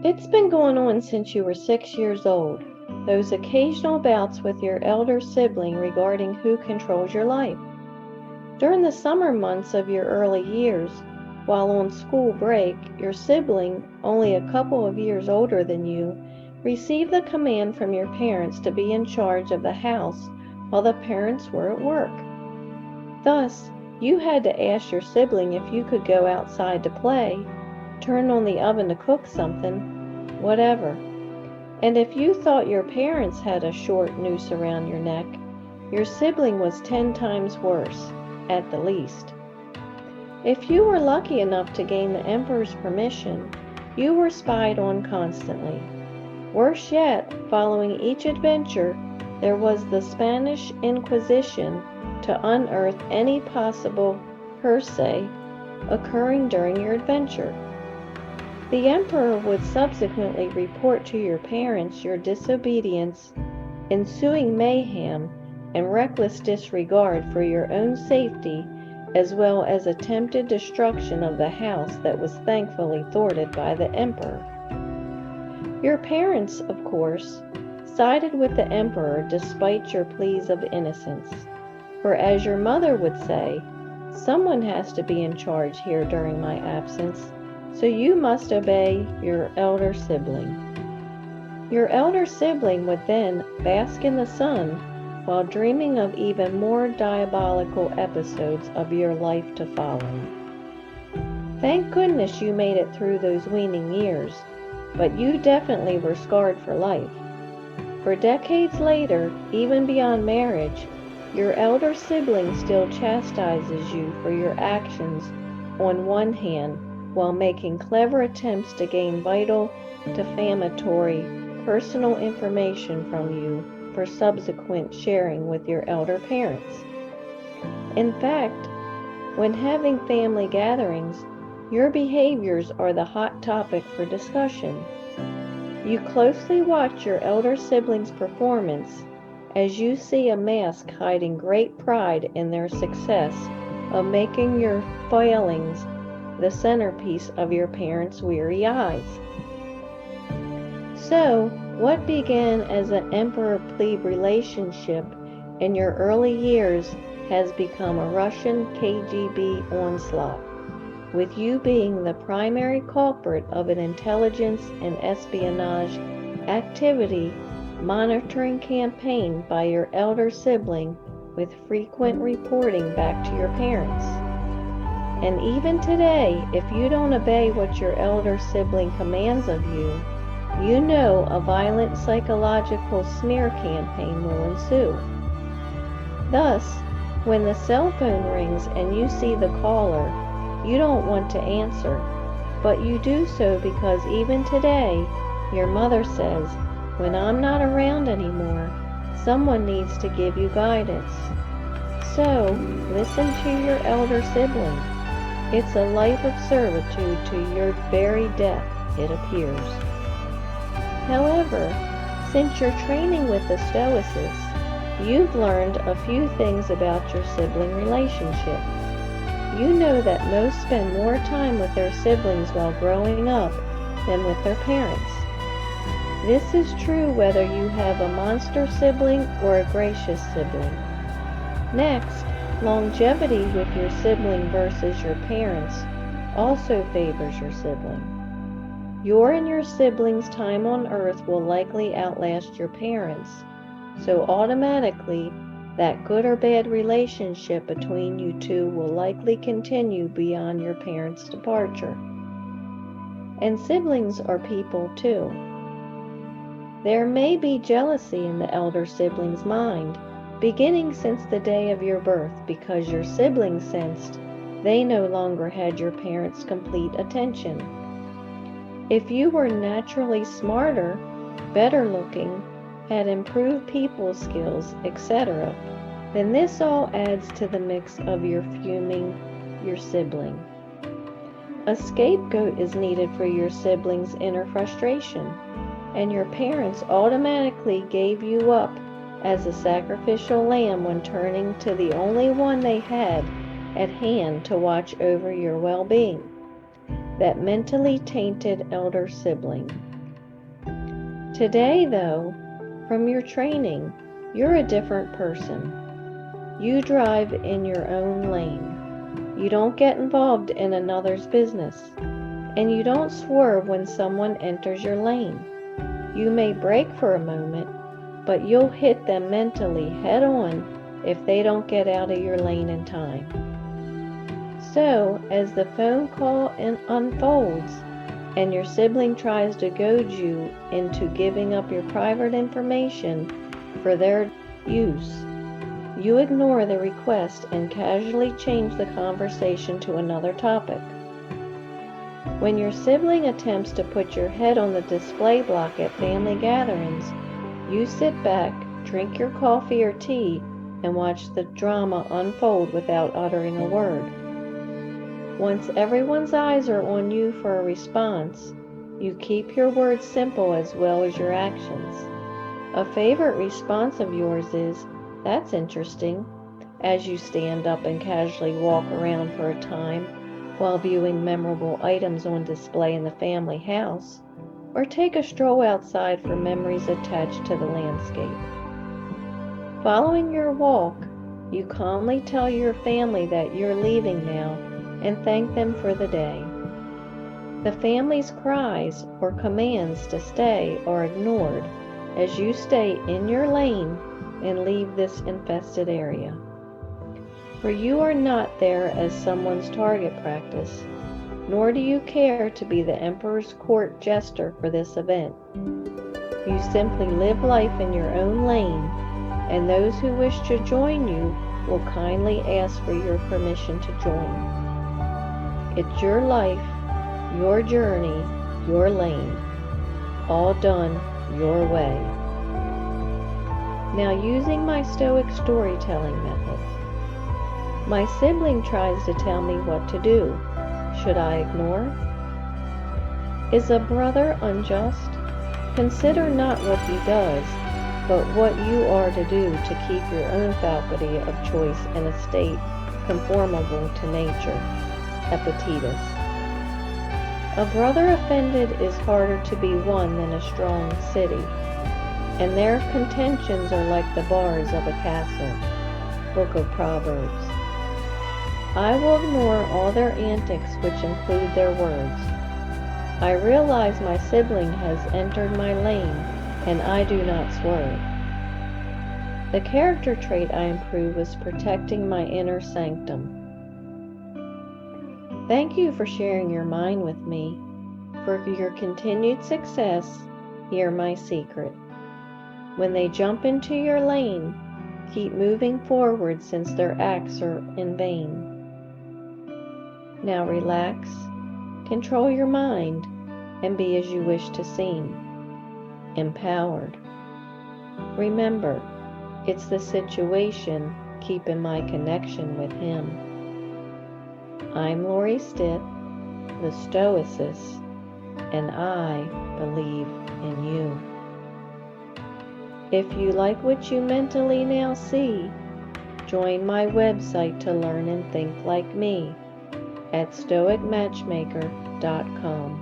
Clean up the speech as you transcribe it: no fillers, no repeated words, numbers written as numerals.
It's been going on since you were 6 years old. Those occasional bouts with your elder sibling regarding who controls your life. During the summer months of your early years, while on school break, your sibling, only a couple of years older than you, received the command from your parents to be in charge of the house while the parents were at work. Thus, you had to ask your sibling if you could go outside to play, turn on the oven to cook something, whatever. And if you thought your parents had a short noose around your neck, your sibling was 10 times worse, at the least. If you were lucky enough to gain the emperor's permission, you were spied on constantly. Worse yet, following each adventure, there was the Spanish Inquisition to unearth any possible heresy occurring during your adventure. The emperor would subsequently report to your parents your disobedience, ensuing mayhem, and reckless disregard for your own safety, as well as attempted destruction of the house that was thankfully thwarted by the emperor. Your parents, of course, sided with the emperor despite your pleas of innocence. For as your mother would say, someone has to be in charge here during my absence, so you must obey your elder sibling. Your elder sibling would then bask in the sun while dreaming of even more diabolical episodes of your life to follow. Thank goodness you made it through those weaning years, but you definitely were scarred for life. For decades later, even beyond marriage, your elder sibling still chastises you for your actions on one hand while making clever attempts to gain vital, defamatory, personal information from you for subsequent sharing with your elder parents. In fact, when having family gatherings, your behaviors are the hot topic for discussion. You closely watch your elder sibling's performance as you see a mask hiding great pride in their success of making your failings the centerpiece of your parents' weary eyes. So, what began as an emperor-plebe relationship in your early years has become a Russian KGB onslaught, with you being the primary culprit of an intelligence and espionage activity monitoring campaign by your elder sibling with frequent reporting back to your parents. And even today, if you don't obey what your elder sibling commands of you, you know a violent psychological smear campaign will ensue. Thus, when the cell phone rings and you see the caller, you don't want to answer, but you do so because even today, your mother says, when I'm not around anymore, someone needs to give you guidance. So, listen to your elder sibling. It's a life of servitude to your very death, it appears. However, since you're training with the Stoicess, you've learned a few things about your sibling relationship. You know that most spend more time with their siblings while growing up than with their parents. This is true whether you have a monster sibling or a gracious sibling. Next, longevity with your sibling versus your parents also favors your sibling. Your and your siblings' time on earth will likely outlast your parents, so automatically that good or bad relationship between you two will likely continue beyond your parents' departure. And siblings are people too. There may be jealousy in the elder sibling's mind, beginning since the day of your birth because your siblings sensed they no longer had your parents' complete attention. If you were naturally smarter, better looking, had improved people skills, etc., then this all adds to the mix of your fuming your sibling. A scapegoat is needed for your sibling's inner frustration, and your parents automatically gave you up as a sacrificial lamb when turning to the only one they had at hand to watch over your well-being, that mentally tainted elder sibling. Today, though, from your training, you're a different person. You drive in your own lane. You don't get involved in another's business, and you don't swerve when someone enters your lane. You may brake for a moment, but you'll hit them mentally head on if they don't get out of your lane in time. So, as the phone call unfolds and your sibling tries to goad you into giving up your private information for their use, you ignore the request and casually change the conversation to another topic. When your sibling attempts to put your head on the display block at family gatherings, you sit back, drink your coffee or tea, and watch the drama unfold without uttering a word. Once everyone's eyes are on you for a response, you keep your words simple as well as your actions. A favorite response of yours is, "That's interesting," as you stand up and casually walk around for a time while viewing memorable items on display in the family house, or take a stroll outside for memories attached to the landscape. Following your walk, you calmly tell your family that you're leaving now and thank them for the day. The family's cries or commands to stay are ignored as you stay in your lane and leave this infested area. For you are not there as someone's target practice, nor do you care to be the emperor's court jester for this event. You simply live life in your own lane, and those who wish to join you will kindly ask for your permission to join. It's your life, your journey, your lane, all done your way. Now, using my Stoic storytelling method, my sibling tries to tell me what to do. Should I ignore? Is a brother unjust? Consider not what he does, but what you are to do to keep your own faculty of choice in a state conformable to nature. Epictetus. A brother offended is harder to be won than a strong city, and their contentions are like the bars of a castle. Book of Proverbs. I will ignore all their antics, which include their words. I realize my sibling has entered my lane, and I do not swerve. The character trait I improve is protecting my inner sanctum. Thank you for sharing your mind with me. For your continued success, hear my secret. When they jump into your lane, keep moving forward since their acts are in vain. Now relax, control your mind, and be as you wish to seem. Empowered. Remember, it's the situation keeping my connection with Him. I'm Lori Stitt, the Stoicess, and I believe in you. If you like what you mentally now see, join my website to learn and think like me at stoicmatchmaker.com.